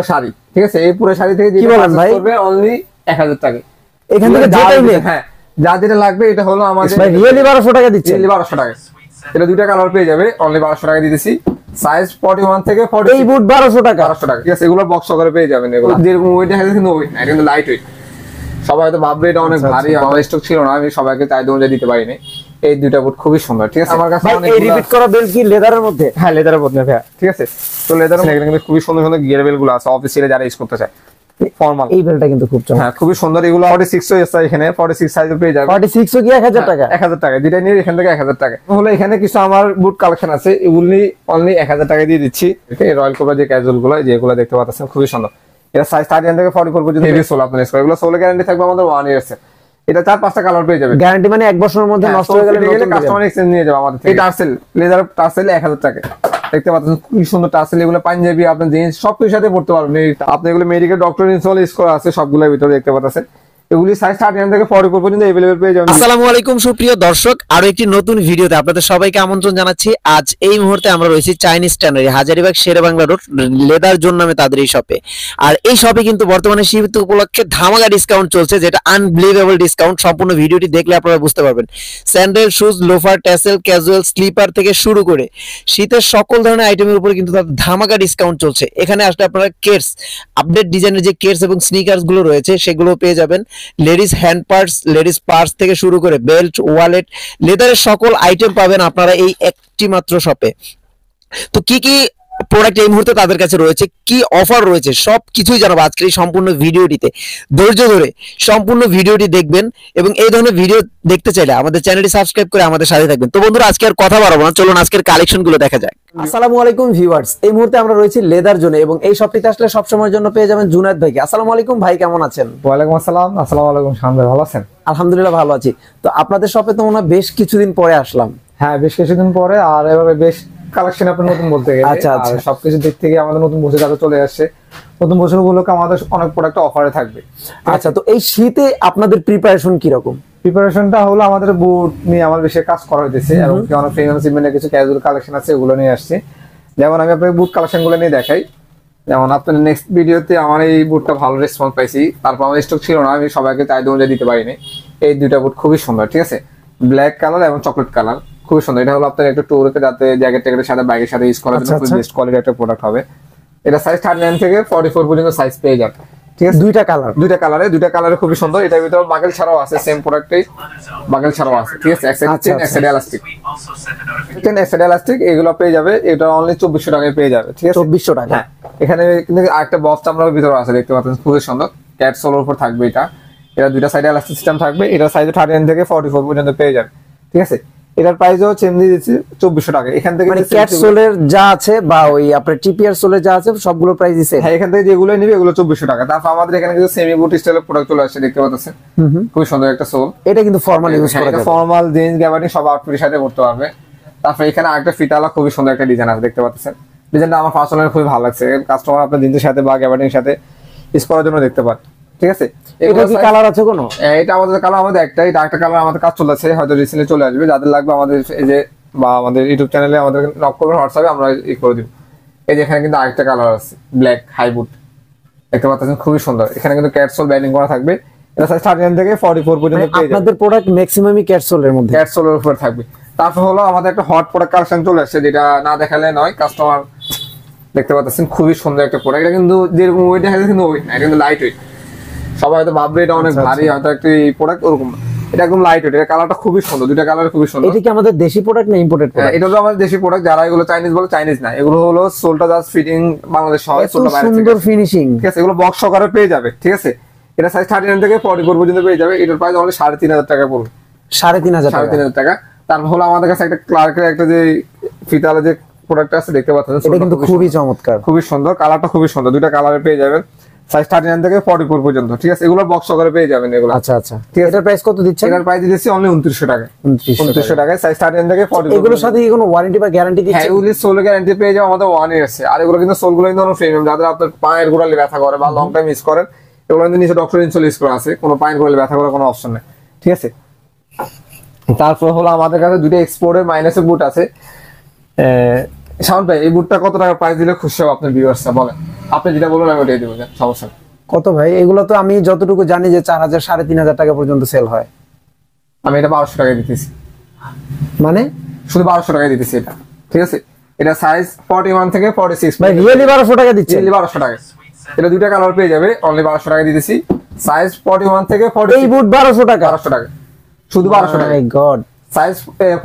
শাড়ি, ঠিক আছে? এই পুরো শাড়ি থেকে যেটা করবে অনলি 1000 টাকা। এখান থেকে যেটাই নেই, হ্যাঁ যা যেটা লাগবে এটা হলো আমাদের রিয়েলি 1200 টাকা দিচ্ছে। রিয়েলি 1200 টাকা। এটা দুইটা কালার পেয়ে যাবে অনলি 1200 টাকা দিতেছি। সাইজ 41 থেকে 40। এই বুট 1200 টাকা। 1200 টাকা, ঠিক আছে? এগুলো বক্স করে পেয়ে যাবেন। এগুলো যেরকম ওয়েট দেখা যাচ্ছে কিন্তু ওয়েট না, এটা কিন্তু লাইট ওয়েট। সবাই তো ভাববে এটা অনেক ভারী, আমার স্টক ছিল না, আমি সবাইকে চাইতে অনুযায়ী দিতে পারিনি। এই দুইটা বুট খুবই সুন্দর, ঠিক আছে? আমার কাছে অনেক এই রিপিট করা বেল্ট কি লেদারের মধ্যে? হ্যাঁ লেদারের মধ্যে ভাই, ঠিক আছে? তো লেদারের মধ্যে কিন্তু খুবই সুন্দর সুন্দর গিয়ার বেল গুলো আছে, অফিসিয়ালি যারা ইউজ করতে চায় ফর্মাল। এই বেলটা কিন্তু খুব চমৎকার, হ্যাঁ খুবই সুন্দর। এগুলো 46 আছে, এখানে 46 সাইজে পেয়ে যাবে। 46 কি 1000 টাকা? 1000 টাকা যেটা নিয়ে এখান থেকে 1000 টাকা হলো। এখানে কিছু আমার বুট কালেকশন আছে, এগুলি অনলি 1000 টাকা দিয়ে দিচ্ছি। রয়্যাল কোবরা যে ক্যাজুয়াল গুলো, যেগুলো দেখতে পাচ্ছেন খুবই সুন্দর। এটা সাইজ 39 থেকে 44 পর্যন্ত হেভি সোল আপনার ইউজ করে। এগুলো সোলে গ্যারান্টি থাকবে আমাদের 1 ইয়ার্স। এটা 4-5টা কালার পেয়ে যাবে গ্যারান্টি, মানে 1 বছরের মধ্যে নষ্ট হয়ে গেলে কাস্টমার এক্সচেঞ্জ নিয়ে যাবে আমাদের থেকে। টার্সেল লেদার টার্সেল 1000 টাকা দেখতে পাচ্ছেন, খুবই সুন্দর টার্সেল। এগুলো পাঞ্জাবি আপনার জিন্স সবকিছুর সাথে পড়তে পারবেন। আপনি এগুলো মেডিকেল ডক্টর ইনস্টল ইউজ করা আছে সবগুলোর ভিতরে দেখতে পাচ্ছেন। এগুলি সাইজ 39 থেকে 44 পর্যন্ত अवेलेबल পেয়ে যাবেন। আসসালামু আলাইকুম সুপ্রিয় দর্শক, আরো একটি নতুন ভিডিওতে আপনাদের সবাইকে আমন্ত্রণ জানাচ্ছি। আজ এই মুহূর্তে আমরা রয়েছি Chinese tannery, Hazaribagh Sherebangla road, leather zone নামে তাদের এই শপে। আর এই শপে কিন্তু বর্তমানে শীত উপলক্ষে ধামাকা ডিসকাউন্ট চলছে, যেটা আনবিলিভেবল ডিসকাউন্ট। সম্পূর্ণ ভিডিওটি দেখলে আপনারা বুঝতে পারবেন। Sandal, shoes, loafer, tassel, casual, slipper থেকে শুরু করে শীতের সকল ধরনের আইটেমের উপরে কিন্তু তাদের ধামাকা ডিসকাউন্ট চলছে। এখানে আসলে আপনারা কেটস, আপডেট ডিজাইনের যে কেটস এবং স্নিকার্স গুলো রয়েছে সেগুলো পেয়ে যাবেন। Ladies hand purse, ladies purse থেকে শুরু করে বেল্ট, ওয়ালেট, লেদারের সকল আইটেম পাবেন আপনারা এই একটি মাত্র শপে। তো কি কি প্রোডাক্ট এই মুহূর্তে তাদের কাছে রয়েছে, কি অফার রয়েছে, সব কিছুই জানাবো আজকের এই সম্পূর্ণ ভিডিওটিতে। ধৈর্য ধরে সম্পূর্ণ ভিডিওটি দেখবেন এবং এই ধরনের ভিডিও দেখতে চাইলে আমাদের চ্যানেলটি সাবস্ক্রাইব করে আমাদের সাথে থাকবেন। তো বন্ধুরা আজকে আর কথা বাড়াবো না, চলুন আজকের কালেকশন গুলো দেখা যাক। আসসালামু আলাইকুম ভিউয়ার্স, এই মুহূর্তে আমরা রয়েছি লেদার জোনে এবং এই শপটিতে আসলে সব সময়ের জন্য পেয়ে যাবেন জুনায়েদ ভাইকে। আসসালামু আলাইকুম ভাই, কেমন আছেন? ওয়ালাইকুম আসসালাম। আসসালামু আলাইকুম শাম ভাই, ভালো আছেন? আলহামদুলিল্লাহ ভালো আছি। তো আপনাদের শপে তো মনে হয় বেশ কিছুদিন পরে আসলাম। হ্যাঁ বেশ কিছুদিন পরে, আর এবারে বেশ কালেকশন আপনার নতুন বলতে গেলে। আচ্ছা আচ্ছা, সবকিছু দিক থেকে আমাদের নতুন বছর যাতে চলে আসছে, নতুন বছর উপলক্ষে আমাদের অনেক প্রোডাক্ট অফারে থাকবে। আচ্ছা, তো এই শীতে আপনাদের প্রিপারেশন কি রকম? প্রিপারেশনটা হলো আমাদের বুট নিয়ে আমার বেশি কাজ করা হইতেছে এবং অনেক প্রিমিয়াম সিগমেন্টের কিছু ক্যাজুয়াল কালেকশন আছে, ওগুলো নিয়ে আসছি। যেমন আমি আপনাকে বুট কালেকশন গুলো নিয়ে দেখাই। যেমন আপনার নেক্সট ভিডিওতে আমার এই বুটটা ভালো রেসপন্স পাইছি, তারপর আমার স্টক ছিল না, আমি সবাইকে চাইতে অনুযায়ী দিতে পারিনি। এই দুইটা বুট খুবই সুন্দর, ঠিক আছে? ব্ল্যাক কালার এবং চকলেট কালার, খুবই সুন্দর। এটা হলো আপনার একটা ট্যুরকে যাতে জ্যাকেট ট্যাকেটের সাথে বাইকের সাথে ইউজ করার জন্য খুব বেস্ট কোয়ালিটির একটা প্রোডাক্ট হবে। এটা সাইজ 39 থেকে 44 পর্যন্ত সাইজ পেয়ে যাবে, ঠিক আছে? দুইটা কালারে খুবই সুন্দর। এটার ভিতরে বাকেল ছাড়াও আছে, সেম প্রোডাক্টেই বাকেল ছাড়াও আছে, ঠিক আছে? এক্সাইড এলাস্টিক এগুলো পেয়ে যাবে। এটা অনলি 2400 টাকায় পেয়ে যাবে, ঠিক আছে? 2400 টাকা। হ্যাঁ, এখানে কিন্তু আরেকটা বক্স চামড়ার ভিতরে আছে, দেখতে পাচ্ছেন, খুবই সুন্দর। ক্যাট সোলের উপর থাকবে এটা। এটা দুইটা সাইডে এলাস্টিক সিস্টেম থাকবে। এটা সাইজ 39 থেকে 44 পর্যন্ত পেয়ে যাবে, ঠিক আছে? এটার প্রাইসও চেঞ্জ দিয়ে দিচ্ছি 2400 টাকা। এখান থেকে মানে ক্যাট সোলের যা আছে বা ওই আপনার টিপিআর সোলের যা আছে সবগুলো প্রাইস দিছে। হ্যাঁ, এখান থেকে যেগুলো নিবে এগুলো 2400 টাকা। তারপর আমাদের এখানে কিছু সেমি বুট স্টাইলের প্রোডাক্ট চলে আসছে, দেখতে পাচ্ছেন, খুব সুন্দর একটা সোল। এটা কিন্তু ফর্মাল ইউজ করা যায়, ফর্মাল জিন্স গ্যাবার্ডিন সব আউটফিটের সাথে পড়তে পারবে। তারপর এখানে আরেকটা ফিতালা খুবই সুন্দর একটা ডিজাইন আছে, দেখতে পাচ্ছেন। ডিজাইনটা আমার পার্সোনালি খুবই ভালো লাগছে। কাস্টমার আপনার জিন্সের সাথে বা গ্যাবার্ডিনের সাথে ইউজ করার জন্য দেখতে পান, ঠিক আছে? এটা কি কালার আছে কোনো? এটা আমাদের কালার আমাদের একটাই, এটা একটা কালার আমাদের কাজ চলেছে, হয়তো রিসেন্টলি চলে আসবে। যাদের লাগবে আমাদের এই যে বা আমাদের ইউটিউব চ্যানেলে আমাদের নক করবেন, হোয়াটসঅ্যাপে আমরা ই করে দিব। এই যে এখানে কিন্তু আরেকটা কালার আছে, ব্ল্যাক হাই বুট, দেখতে পাচ্ছেন, খুবই সুন্দর। এখানে কিন্তু ক্যাটসোল ব্যান্ডিং করা থাকবে। এটা সাইজ 39 থেকে 44 পর্যন্ত পেয়ে যাবে। আপনাদের প্রোডাক্ট ম্যাক্সিমামই ক্যাটসোলের মধ্যে, ক্যাটসোলের উপর থাকবে। তারপর হলো আমাদের একটা হট প্রোডাক্ট কালেকশন চলে আসছে, যেটা না দেখালে নয়। কাস্টমার দেখতে পাচ্ছেন, খুবই সুন্দর একটা প্রোডাক্ট। এটা কিন্তু যেরকম ওয়েট দেখা যাচ্ছে কিন্তু ওয়েট না, এটা কিন্তু লাইট ওয়েট। সবাই হয়তো ভাববে এটা অনেক ভারী, হয়তো একটা প্রোডাক্ট, ওরকম না। এটা একদম লাইট ওয়েট। এটা কালারটা খুবই সুন্দর, দুইটা কালার খুবই সুন্দর। এটা কি আমাদের দেশি প্রোডাক্ট না ইম্পোর্টেড প্রোডাক্ট? এটা তো আমাদের দেশি প্রোডাক্ট। যারা এগুলো চাইনিজ বলে, চাইনিজ না, এগুলো হলো সোলটা জাস্ট ফিটিং বাংলাদেশ হয়, সোলটা বাইরে থেকে। সুন্দর ফিনিশিং, ঠিক আছে? এগুলো বক্স সহকারে পেয়ে যাবে, ঠিক আছে? এটা সাইজ 39 থেকে 44 পর্যন্ত পেয়ে যাবে। এটার প্রাইস অনলি 3500 টাকা পড়বে, 3500 টাকা। তারপর হলো আমাদের কাছে একটা ক্লার্কের একটা যে ফিতালা যে প্রোডাক্ট আছে, দেখতে পাচ্ছেন, এটা কিন্তু খুবই চমৎকার, খুবই সুন্দর। কালারটা খুবই সুন্দর, দুইটা কালারে পেয়ে যাবেন। সাইজ 39 থেকে 44 পর্যন্ত, ঠিক আছে? এগুলো বক্স সহকারে পেয়ে যাবেন এগুলো। আচ্ছা আচ্ছা, ঠিক আছে। এটার প্রাইস কত দিচ্ছেন? এটার প্রাইস দিতেছি অনলি 2900 টাকা। 2900 টাকায় সাইজ 39 থেকে 44। এগুলোর সাথে কি কোনো ওয়ারেন্টি বা গ্যারান্টি দিচ্ছেন? হ্যাঁ, এগুলি সোল গ্যারান্টি পেয়ে যাবে আমাদের 1 ইয়ার আছে। আর এগুলো কিন্তু সোলগুলো কিন্তু প্রিমিয়াম, যাদের আপনার পায়ের গোড়ালি ব্যথা করে বা লং টাইম ইউজ করেন, এগুলো কিন্তু নিচে ডক্টর ইনসোল ইউজ করা আছে, কোনো পায়ের গোড়ালি ব্যথা করার কোনো অপশন নেই, ঠিক আছে? তারপর হলো আমাদের কাছে দুটো এক্সপোর্টের মাইনাসের বুট আছে। শাওন ভাই, এই বুটটা কত টাকা প্রাইস দিলে খুশি হবে আপনার ভিউয়ার্সরা, বলেন? আপনি যেটা বলবেন আমি ওটাই দেবো, সমস্যা নেই। কত ভাই এগুলো? তো আমি যতটুকু জানি যে 4000 3500 টাকা পর্যন্ত সেল হয়। আমি এটা 1200 টাকায় দিতেছি, মানে শুধু 1200 টাকায় দিতেছি এটা, ঠিক আছে। এটা সাইজ 41 থেকে 46, ভাই রিয়েলি 1200 টাকা দিচ্ছে? 1200 টাকা। এটা দুইটা কালার পেয়ে যাবে, অনলি 1200 টাকা দিতেছি। সাইজ 41 থেকে 46, এই বুট 1200 টাকা? 1200 টাকা, শুধু 1200 টাকা। মাই গড, সাইজ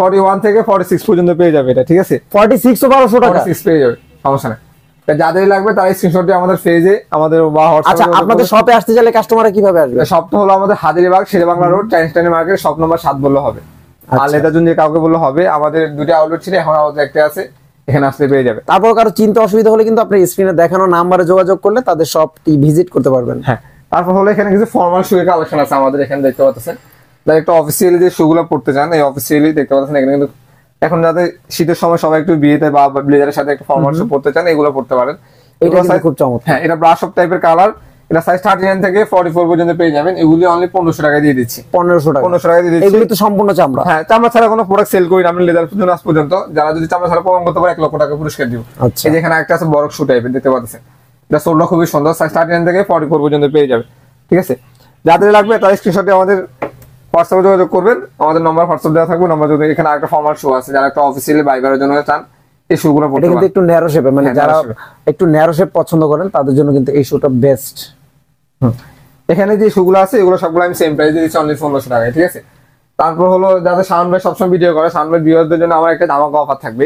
41 থেকে 46 পর্যন্ত পেয়ে যাবে এটা, ঠিক আছে। 46 ও 1200 টাকা? 46 পেয়ে যাবে, সমস্যা নেই। এটা যাদের লাগবে তারা স্ক্রিনশট দিয়ে আমাদের পেজে আমাদের বা আচ্ছা, হোয়াটসঅ্যাপে। আপনাদের শপে আসতে চাইলে কাস্টমাররা কিভাবে আসবে? শপটা হলো আমাদের Hazaribagh Sherebangla road, Chinese town market, shop number 7 বললে হবে। আর লেদার জন্য কাউকে বললে হবে। আমাদের দুটো আউটলেট ছিল, এখন আমাদের একটা আছে, এখানে আসলে পেয়ে যাবে। তারপর কারো চিন্তা অসুবিধা হলে কিন্তু আপনি স্ক্রিনে দেখানো নাম্বারে যোগাযোগ করলে তাদের শপটি ভিজিট করতে পারবেন। হ্যাঁ, তারপর হলো এখানে কিছু ফর্মাল শু এর কালেকশন আছে আমাদের এখানে, দেখতে পাচ্ছেন। যারা একটু অফিসিয়ালি যে শুগুলো পড়তে চান, এই অফিসিয়ালি দেখতে পাচ্ছেন এখানে কিন্তু এখন যাদের শীতের সময় সবাই একটু বিয়েতে বা ব্লেজারের সাথে একটু ফর্মাল শু পড়তে চান, এগুলো পড়তে পারেন। এটা কিন্তু খুব চমৎকার। হ্যাঁ, এটা ব্রাশ অফ টাইপের কালার। এটা সাইজ 39 থেকে 44 পর্যন্ত পেয়ে যাবেন। এগুলি অনলি 1500 টাকায় দিয়ে দিচ্ছি। 1500 টাকা? 1500 টাকায় দিয়ে দিচ্ছি। এগুলি তো সম্পূর্ণ চামড়া? হ্যাঁ, চামড়া ছাড়া কোনো প্রোডাক্ট সেল করি না আমি লেদার জন্য আজ পর্যন্ত। যারা যদি চামড়া ছাড়া প্রমাণ করতে পারে 1 লক্ষ টাকা পুরস্কার দিব। আচ্ছা, এই যে এখানে একটা আছে বড় শু টাইপের, দেখতে পাচ্ছেন। এটা সোলটা খুবই সুন্দর, সাইজ 39 থেকে 44 পর্যন্ত পেয়ে যাবে, ঠিক আছে। যাদের লাগবে তারা স্ক্রিনশটে আমাদের হোয়াটসঅ্যাপে যোগাযোগ করবেন। আমাদের নম্বর হোয়াটসঅ্যাপ দেওয়া থাকবে, নম্বর যদি। এখানে একটা ফর্মাল শু আছে, যারা একটা অফিসিয়ালি বাইকারের জন্য চান এই শুগুলো পড়তে এটা কিন্তু পারেন। একটু ন্যারো শেপে, মানে হ্যাঁ, যারা narrow shape। একটু ন্যারো শেপ পছন্দ করেন তাদের জন্য কিন্তু এই শুটা বেস্ট। এখানে যে শুগুলো আছে এগুলো সবগুলো আমি সেম প্রাইসে দিচ্ছি, অনলি 1500 টাকায়, ঠিক আছে। তারপর হলো যাদের শাওন ভাই সবসময় ভিডিও করে, শাওন ভাই ভিউয়ারদের জন্য আমার একটা ধামাকা অফার থাকবে।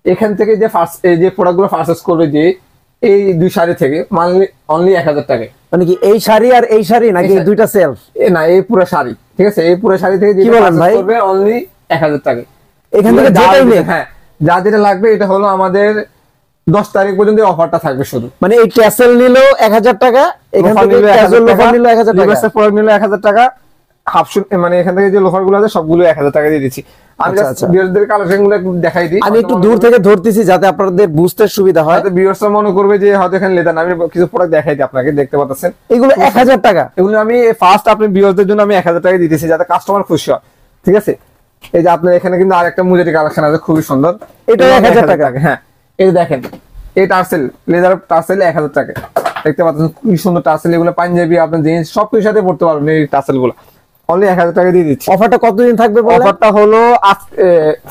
এখান থেকে যে ফার্স্ট এই যে প্রোডাক্টগুলো পারচেজ করবে, যে এই দুই শাড়ি থেকে মানলি অনলি 1000 টাকায়। মানে কি এই শাড়ি আর এই শাড়ি নাকি এই দুইটা সেলফ? না, এই পুরো শাড়ি, ঠিক আছে। এই পুরো শাড়ি থেকে কি বলেন ভাই? করবে অনলি 1000 টাকায়। এখান থেকে যেটাই নেই? হ্যাঁ, যা যেটা লাগবে। এটা হলো আমাদের 10 তারিখ পর্যন্ত অফারটা থাকবে শুধু। মানে এই ক্যাসেল নিল 1000 টাকা, এখান থেকে ক্যাজুয়াল লোফার নিল 1000 টাকা, লিভার্সের প্রোডাক্ট নিল 1000 টাকা, হাফ শুট মানে এখান থেকে যে লোফার গুলো আছে সবগুলো 1000 টাকা দিয়ে দিচ্ছি। আমি জাস্ট ভিউয়ারদের কালেকশন গুলো একটু দেখাই দিই। আমি একটু দূর থেকে ধরতেছি যাতে আপনাদের বুঝতে সুবিধা হয়। হয়তো ভিউয়ার্সরা মনে করবে যে হয়তো এখানে লেদার না, আমি কিছু প্রোডাক্ট দেখাই দিই আপনাকে, দেখতে পাচ্ছেন। এগুলো 1000 টাকা? এগুলো আমি ফার্স্ট আপনি ভিউয়ারদের জন্য আমি 1000 টাকা দিতেছি, যাতে কাস্টমার খুশি হয়, ঠিক আছে। এই যে আপনার এখানে কিন্তু আরেকটা মুজাটি কালেকশন আছে, খুবই সুন্দর। এটা 1000 টাকা? হ্যাঁ, এই যে দেখেন, এই টার্সেল, লেদার টার্সেল 1000 টাকা, দেখতে পাচ্ছেন খুবই সুন্দর টার্সেল। এগুলো পাঞ্জাবি আপনার জিন্স সবকিছুর সাথে পড়তে পারবেন এই টার্সেল গুলো, অনলি 1000 টাকা দিয়ে দিচ্ছি। অফারটা কতদিন থাকবে বলেন? অফারটা হলো আজ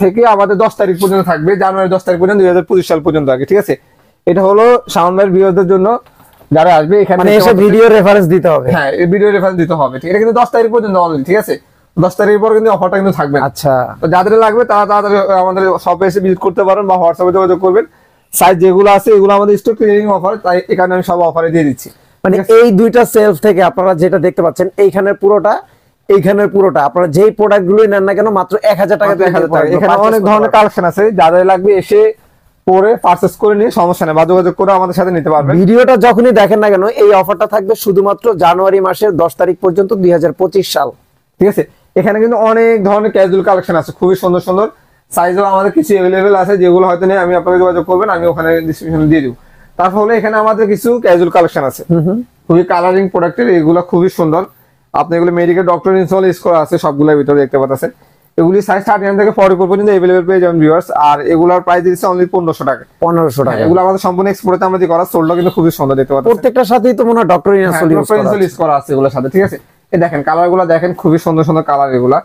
থেকে আমাদের 10 তারিখ পর্যন্ত থাকবে, জানুয়ারি 10 তারিখ পর্যন্ত, 2025 সাল পর্যন্ত আগে, ঠিক আছে। এটা হলো শাওন ভাইয়ের ভিউয়ারদের জন্য যারা আসবে এখানে, মানে এসে ভিডিও রেফারেন্স দিতে হবে? হ্যাঁ, এই ভিডিও রেফারেন্স দিতে হবে, ঠিক। এটা কিন্তু 10 তারিখ পর্যন্ত অনলি, ঠিক আছে। 10 তারিখের পর কিন্তু অফারটা কিন্তু থাকবে না। আচ্ছা, তো যাদের লাগবে তারা তাড়াতাড়ি আমাদের শপে এসে ভিজিট করতে পারেন বা হোয়াটসঅ্যাপে যোগাযোগ করবেন। সাইজ যেগুলো আছে এগুলো আমাদের স্টক ক্লিয়ারিং অফার, তাই এখানে আমি সব অফারে দিয়ে দিচ্ছি। মানে এই দুইটা সেলফ থেকে আপনারা যেটা দেখতে পাচ্ছেন, এইখানের পুরোটা, এইখানের পুরোটা, আপনারা যেই প্রোডাক্ট গুলোই নেন না কেন মাত্র 1000 টাকা দিয়ে 1000 টাকা। এখানে অনেক ধরনের কালেকশন আছে, যাদের লাগবে এসে পরে পারচেজ করে নিয়ে সমস্যা নেই, বা যোগাযোগ করে আমাদের সাথে নিতে পারবেন। ভিডিওটা যখনই দেখেন না কেন এই অফারটা থাকবে শুধুমাত্র জানুয়ারি মাসের 10 তারিখ পর্যন্ত, 2025 সাল, ঠিক আছে। এখানে কিন্তু অনেক ধরনের ক্যাজুয়াল কালেকশন আছে, খুবই সুন্দর সুন্দর। সাইজও আমাদের কিছু অ্যাভেলেবেল আছে, যেগুলো হয়তো নেই আমি আপনাকে যোগাযোগ করবেন, আমি ওখানে ডিসক্রিপশনে দিয়ে দিব। তারপর হলো এখানে আমাদের কিছু ক্যাজুয়াল কালেকশন আছে, খুবই কালারিং প্রোডাক্টের, এগুলো খুবই সুন্দর। আপনি এগুলো মেডিকেল ডক্টর ইনস্টল ইউজ করা আছে সবগুলোর ভিতরে, দেখতে পাচ্ছেন। এগুলি সাইজ 39 থেকে 44 পর্যন্ত अवेलेबल পেয়ে যাবেন ভিউয়ার্স। আর এগুলোর প্রাইস দিচ্ছে অনলি 1500 টাকা। 1500 টাকা? এগুলো আমাদের সম্পূর্ণ এক্সপোর্টে আমরা করা, সোলটা কিন্তু খুবই সুন্দর, দেখতে পাচ্ছেন। প্রত্যেকটার সাথেই তো মনে হয় ডক্টর ইনস্টল ইউজ করা আছে এগুলোর সাথে, ঠিক আছে। এই দেখেন কালারগুলো দেখেন, খুবই সুন্দর সুন্দর কালার এগুলা।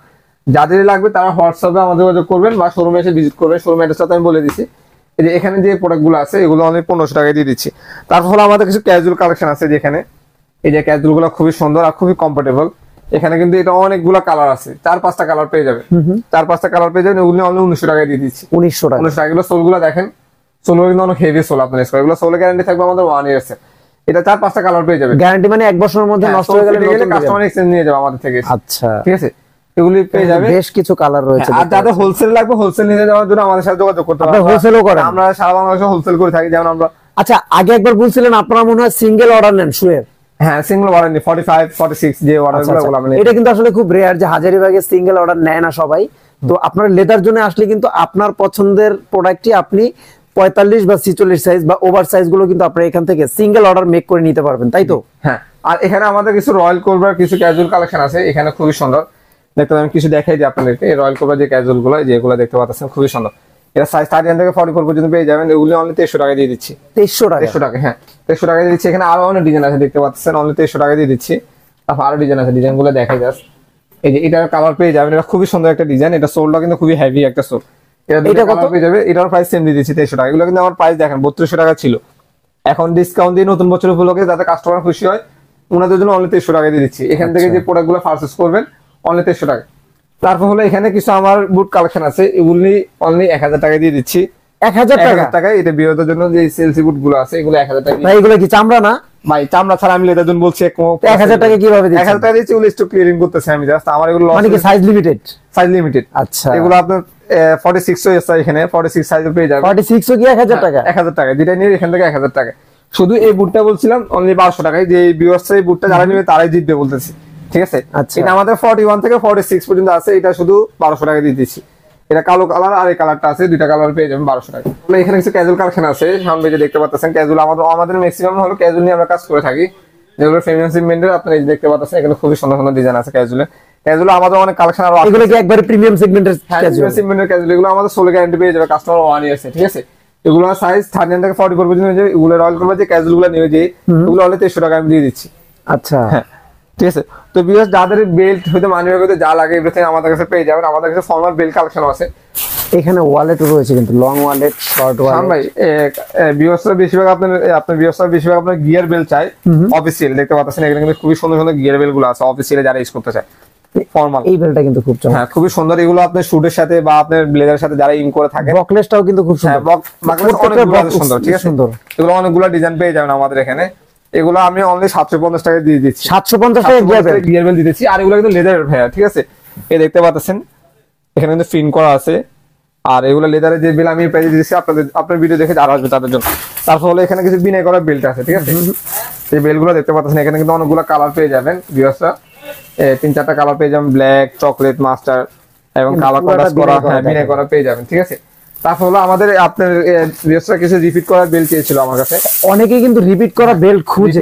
যাদের লাগবে তারা হোয়াটসঅ্যাপে আমাদের যোগাযোগ করবেন বা শোরুমে এসে ভিজিট করবেন। শোরুম অ্যাড্রেসটা আমি বলে দিচ্ছি। এই যে এখানে যে প্রোডাক্টগুলো আছে এগুলো অনলি 1500 টাকায় দিয়ে দিচ্ছি। তারপর হলো আমাদের কিছু ক্যাজুয়াল কালেকশন আছে, যেখানে এই যে ক্যাজুয়াল গুলো খুবই সুন্দর আর খুবই কমফোর্টেবল। এখানে কিন্তু এটা অনেকগুলো কালার আছে, 4-5টা কালার পেয়ে যাবে, 4-5টা কালার পেয়ে যাবেন। এগুলো অনলি 1900 টাকায় দিয়ে দিচ্ছি। 1900 টাকা? 1900 টাকা। এগুলো সোলগুলো দেখেন, সোলগুলো কিন্তু অনেক হেভি সোল আপনার, এগুলো সোলের গ্যারান্টি থাকবে আমাদের 1 ইয়ার্স এর। এটা 4-5টা কালার পেয়ে যাবে গ্যারান্টি, মানে 1 বছরের মধ্যে নষ্ট হয়ে গেলে কাস্টমার এক্সচেঞ্জ নিয়ে যাবে আমাদের থেকে। আচ্ছা, ঠিক আছে, এগুলি পেয়ে যাবে। বেশ কিছু কালার রয়েছে। আর যাদের হোলসেল লাগবে, হোলসেল নিয়ে যাওয়ার জন্য আমাদের সাথে যোগাযোগ করতে পারেন। আপনি হোলসেলও করেন? আমরা সারা বাংলাদেশে হোলসেল করে থাকি, যেমন আমরা। আচ্ছা, আগে একবার বলছিলেন আপনারা মনে হয় সিঙ্গেল অর্ডার নেন শুয়ের? হ্যাঁ, সিঙ্গেল অর্ডার নেই, 45, 46 যে অর্ডারগুলো আমরা নেই। এটা কিন্তু আসলে খুব রেয়ার যে হাজারীবাগে সিঙ্গেল অর্ডার নেয় না সবাই। তো আপনার লেদার জন্য আসলে কিন্তু আপনার পছন্দের প্রোডাক্টটি আপনি 45 বা 46 সাইজ বা ওভার সাইজ গুলো কিন্তু আপনারা এখান থেকে সিঙ্গেল অর্ডার মেক করে নিতে পারবেন, তাই তো? হ্যাঁ, আর এখানে আমাদের কিছু রয়্যাল কোবরার কিছু ক্যাজুয়াল কালেকশন আছে, এখানে খুবই সুন্দর। দেখতে আমি কিছু দেখাই দিই আপনাদেরকে। এই রয়্যাল কোবরা যে ক্যাজুয়াল গুলো, যেগুলো দেখতে পাচ্ছেন খুবই সুন্দর। এটা সাইজ 39 থেকে 44 পর্যন্ত পেয়ে যাবেন, এগুলো অনলি 2300 টাকা দিয়ে দিচ্ছি। 2300 টাকা? 2300 টাকা, হ্যাঁ 2300 টাকা দিয়ে দিচ্ছি। এখানে আরো অনেক ডিজাইন আছে দেখতে পাচ্ছেন, অনলি 2300 টাকা দিয়ে দিচ্ছি। তারপর আরো ডিজাইন আছে, ডিজাইনগুলো দেখাই জাস্ট। এই যে এটার কালার পেয়ে যাবেন, এটা খুবই সুন্দর একটা ডিজাইন, এটা সোলটা কিন্তু খুবই হেভি একটা সোল। এটা কত পেয়ে যাবে? এটার প্রাইস সেম দিয়ে দিচ্ছি 2300 টাকা। এগুলো কিন্তু আমার প্রাইস দেখেন 3200 টাকা ছিল, এখন ডিসকাউন্ট দিয়ে নতুন বছর উপলক্ষে যাতে কাস্টমার খুশি হয় ওনাদের জন্য অনলি 2300 টাকা দিয়ে দিচ্ছি। এখান থেকে যে প্রোডাক্টগুলো পারচেজ করবেন অনলি 2300 টাকা। তারপর হলো এখানে কিছু আমার বুট কালেকশন আছে, এগুলি অনলি 1000 টাকা দিয়ে দিচ্ছি। 1000 টাকা। এটা বিরোধের জন্য যে সেলসি বুট গুলো আছে এগুলো 1000 টাকা। ভাই এগুলো কি চামড়া না? ভাই চামড়া ছাড়া আমি লেদার জন্য বলছি 1000 টাকা কিভাবে দিচ্ছেন? 1000 টাকা দিচ্ছি, ওগুলো স্টক ক্লিয়ারিং করতেছি আমি জাস্ট। আমার এগুলো মানে কি সাইজ লিমিটেড? Size limited. আচ্ছা, এগুলো আপনার 46 আছে, এখানে 46 সাইজে পেয়ে যাবেন। 46 কি 1000 টাকা? 1000 টাকা যেটা নিয়ে এখান থেকে 1000 টাকা। শুধু এই বুটটা বলছিলাম অনলি 1200 টাকায়, যে ভিউয়ার্স এই বুটটা যারা নেবে তারাই জিতবে বলতেছি, ঠিক আছে? এটা আমাদের 41 থেকে 46 পর্যন্ত আছে, এটা শুধু 1200 টাকা দিয়ে দিচ্ছি। এটা কালো কালার আর এই কালারটা আছে, দুইটা কালার পেয়ে যাবেন 1200 টাকা। এখানে কিছু ক্যাজুয়াল কালেকশন আছে, সামনে যে দেখতে পাচ্ছেন ক্যাজুয়াল। আমাদের ম্যাক্সিমাম হলো ক্যাজুয়াল নিয়ে আমরা কাজ করে থাকি, যেগুলো ফেমিনিন সেগমেন্টের। আপনারা এই দেখতে পাচ্ছেন এখানে খুবই সুন্দর সুন্দর ডিজাইন আছে ক্যাজুয়াল। ক্যাজুয়াল আমাদের অনেক কালেকশন আর এগুলো কি একবারে প্রিমিয়াম সেগমেন্টের ক্যাজুয়াল? সেগমেন্টের ক্যাজুয়াল এগুলো আমাদের সোল গ্যারান্টি পেয়ে যাবে কাস্টমার 1 ইয়ার্স, ঠিক আছে? এগুলো সাইজ 39 থেকে 44 পর্যন্ত হয়ে যাবে। এগুলো রয়্যাল করবে যে ক্যাজুয়াল গুলো নিয়ে যে এগুলো হলে 2300 টাকা আমি দিয়ে দিচ্ছি। আচ্ছা, হ্যাঁ ঠিক আছে। তো ভিউয়ার্স যাদের বেল্ট হইতে মানি ব্যাগ হইতে যা লাগে এভরিথিং আমাদের কাছে পেয়ে যাবেন। আমাদের কাছে ফর্মাল বেল্ট কালেকশন আছে। এখানে ওয়ালেট রয়েছে কিন্তু লং ওয়ালেট, শর্ট ওয়ালেট। ভাই ভিউয়ার্সরা বেশিরভাগ আপনার ভিউয়ার্সরা বেশিরভাগ আপনার গিয়ার বেল্ট চাই অফিসিয়াল, দেখতে পাচ্ছেন এখানে কিন্তু খুবই সুন্দর সুন্দর গিয়ার বেল্ট গুলো আছে অফিসিয়ালে যারা ইউজ করতে চায় ফর্মাল। এই বেল্টটা কিন্তু খুব চমৎকার, হ্যাঁ খুবই সুন্দর। এগুলো আপনার শুটের সাথে বা আপনার ব্লেজারের সাথে যারা ইন করে থাকে। বকলেসটাও কিন্তু খুব সুন্দর, অনেকগুলো সুন্দর, ঠিক আছে? এগুলো অনেকগুলো ডিজাইন পেয়ে যাবেন আমাদের এখানে। এগুলো আমি অনলি 750 টাকা দিয়ে দিচ্ছি। 750 টাকা গিয়ার বেল্ট দিতেছি। আর এগুলো কিন্তু লেদারের ভাইয়া, ঠিক আছে? এই দেখতে পাচ্ছেন এখানে কিন্তু প্রিন্ট করা আছে। আর এগুলো লেদারের যে বেল আমি প্রাইস দিচ্ছি আপনার ভিডিও দেখে যারা আসবে তাদের জন্য। তারপর হলো এখানে কিছু বিনাই করা বেল্ট আছে, ঠিক আছে? এই বেলগুলো দেখতে পাচ্ছেন এখানে কিন্তু অনেকগুলো কালার পেয়ে যাবেন ভিউয়ার্সরা। 3-4টা কালার পেয়ে যাবেন, ব্ল্যাক, চকলেট, মাস্টার এবং কালার কন্ট্রাস্ট করা, হ্যাঁ বিনাই করা পেয়ে যাবেন, ঠিক আছে? তারপর হলো আমাদের আপনার ভিউয়ার্সরা কিছু রিপিট করা বেল্ট চেয়েছিল আমার কাছে। অনেকেই কিন্তু রিপিট করা বেল্ট খুঁজে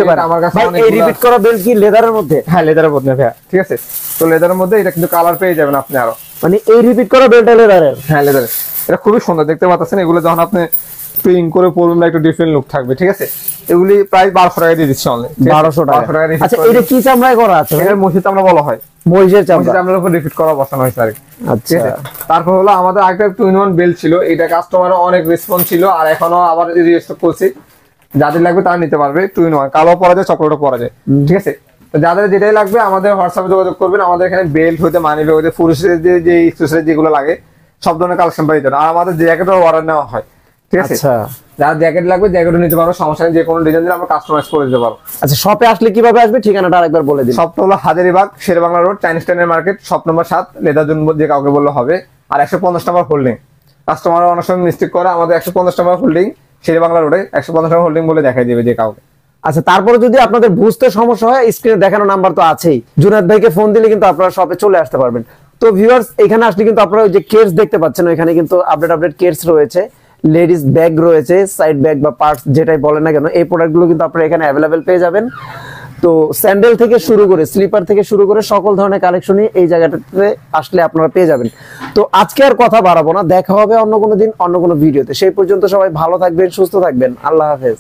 পায় আমার কাছে। এই রিপিট করা বেল্ট কি লেদারের মধ্যে? হ্যাঁ লেদারের মধ্যে ভাইয়া, ঠিক আছে? তো লেদারের মধ্যে এটা কিন্তু কালার পেয়ে যাবেন আপনি আরো। মানে এই রিপিট করা বেল্টটা লেদারের? হ্যাঁ লেদারের। এটা খুবই সুন্দর দেখতে পাচ্ছেন। এগুলো যখন আপনি প্রিন্ট করে পরুন না একটু ডিফারেন্ট লুক থাকবে, ঠিক আছে? এগুলি প্রায় 1200 টাকা দিয়ে দিচ্ছি অনলি। 1200 টাকা। আচ্ছা এটা কি চামড়ায় করা আছে? এটা মহিষ চামড়া বলা হয়, মহিষের চামড়া। চামড়ার উপর রিপিট করা বসানো হয়েছে আর কি। আচ্ছা, তারপর হলো আমাদের আরেকটা 2-in-1 বেল্ট ছিল, এটা কাস্টমারের অনেক রেসপন্স ছিল আর এখনো আবার রিস্টক করছি। যাদের লাগবে তারা নিতে পারবে। 2-in-1 কালো পরা যায়, চকলেটও পরা যায়, ঠিক আছে? তো যাদের যেটাই লাগবে আমাদের হোয়াটসঅ্যাপে যোগাযোগ করবেন। আমাদের এখানে বেল্ট হইতে মানি ব্যাগ হইতে পুরুষের যে এক্সেসরিজ যেগুলো লাগে সব ধরনের কালেকশন পাই যাবেন। আর আমাদের জ্যাকেটও অর্ডার নেওয়া হয়, ঠিক আছে? আচ্ছা, যারা জ্যাকেট লাগবে জ্যাকেটও নিতে পারবো, সমস্যা নেই। যে কোনো ডিজাইন দিলে আমরা কাস্টমাইজ করে দিতে পারবো। আচ্ছা শপে আসলে কিভাবে আসবে ঠিকানাটা আরেকবার বলে দিন। শপটা হলো হাজারীবাগ শেরেবাংলা রোড, চাইনিজ টাউনের market, shop number 7, leather zone যে কাউকে বললে হবে। আর 150 টাকা হোল্ডিং। কাস্টমার অনেক সময় মিস্টেক করে, আমাদের 150 টাকা হোল্ডিং শেরেবাংলা রোডে 150 টাকা হোল্ডিং বলে দেখাই দিবে যে কাউকে। আচ্ছা তারপরে যদি আপনাদের বুঝতে সমস্যা হয় স্ক্রিনে দেখানো নাম্বার তো আছেই, জুনায়েদ ভাইকে ফোন দিলে কিন্তু আপনারা শপে চলে আসতে পারবেন। তো ভিউয়ার্স এখানে আসলে কিন্তু আপনারা যে কেস দেখতে পাচ্ছেন এখানে কিন্তু আপডেট কেস রয়েছে, লেডিস ব্যাগ রয়েছে, সাইড ব্যাগ বা পার্টস যেটাই বলেন না কেন এই প্রোডাক্টগুলো কিন্তু আপনারা এখানে অ্যাভেলেবেল পেয়ে যাবেন। তো স্যান্ডেল থেকে শুরু করে স্লিপার থেকে শুরু করে সকল ধরনের কালেকশনই এই জায়গাটাতে আসলে আপনারা পেয়ে যাবেন। তো আজকে আর কথা বাড়াবো না, দেখা হবে অন্য কোনো দিন অন্য কোনো ভিডিওতে। সেই পর্যন্ত সবাই ভালো থাকবেন, সুস্থ থাকবেন। আল্লাহ হাফেজ।